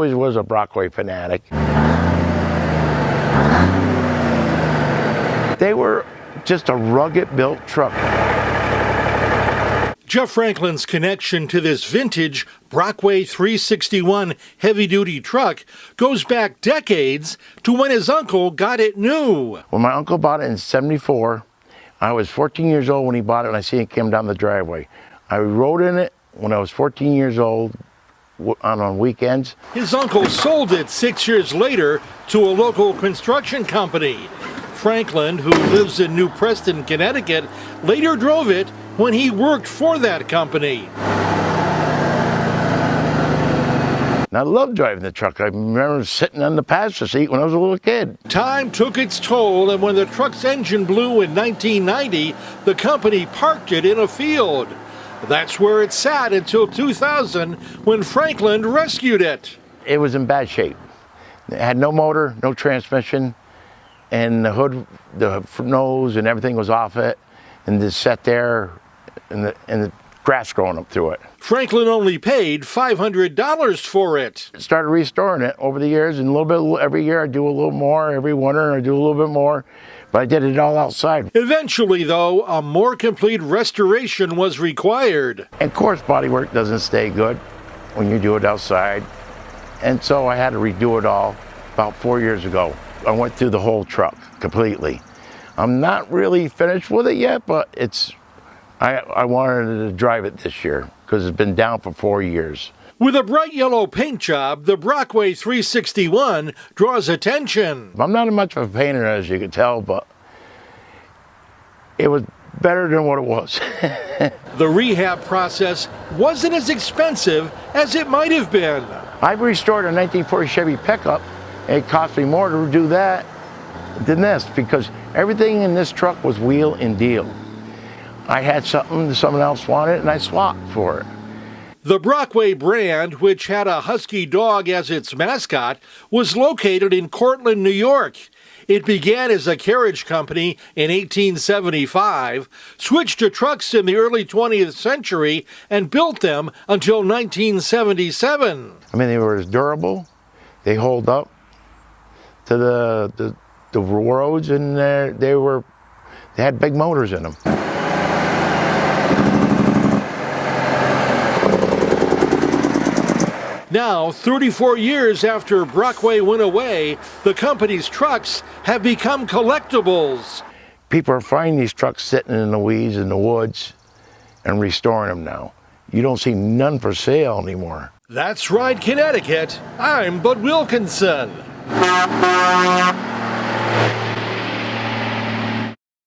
always was a Brockway fanatic. They were just a rugged built truck. Jeff Frankland's connection to this vintage Brockway 361 heavy-duty truck goes back decades to when his uncle got it new. When my uncle bought it in '74, I was 14 years old when he bought it, and I seen it come down the driveway. I rode in it when I was 14 years old on weekends. His uncle sold it 6 years later to a local construction company. Frankland, who lives in New Preston, Connecticut, later drove it when he worked for that company. And I loved driving the truck. I remember sitting on the passenger seat when I was a little kid. Time took its toll, and when the truck's engine blew in 1990, the company parked it in a field. That's where it sat until 2000, when Frankland rescued it. It was in bad shape. It had no motor, no transmission, and the hood, the nose and everything was off it, and just sat there, and the grass growing up through it. Frankland only paid $500 for it. Started restoring it over the years, and a little bit every year I do a little more, every winter I do a little bit more, but I did it all outside. Eventually, though, a more complete restoration was required. And of course, bodywork doesn't stay good when you do it outside, and so I had to redo it all about 4 years ago. I went through the whole truck completely. I'm not really finished with it yet, but I wanted to drive it this year because it's been down for 4 years. With a bright yellow paint job, the Brockway 361 draws attention. I'm not much of a painter, as you can tell, but it was better than what it was. The rehab process wasn't as expensive as it might have been. I've restored a 1940 Chevy pickup, and it cost me more to do that than this because everything in this truck was wheel and deal. I had something that someone else wanted, and I swapped for it. The Brockway brand, which had a husky dog as its mascot, was located in Cortland, New York. It began as a carriage company in 1875, switched to trucks in the early 20th century, and built them until 1977. I mean, they were as durable, they hold up to the roads, and they had big motors in them. Now, 34 years after Brockway went away, the company's trucks have become collectibles. People are finding these trucks sitting in the weeds in the woods and restoring them now. You don't see none for sale anymore. That's right, Connecticut. I'm Bud Wilkinson.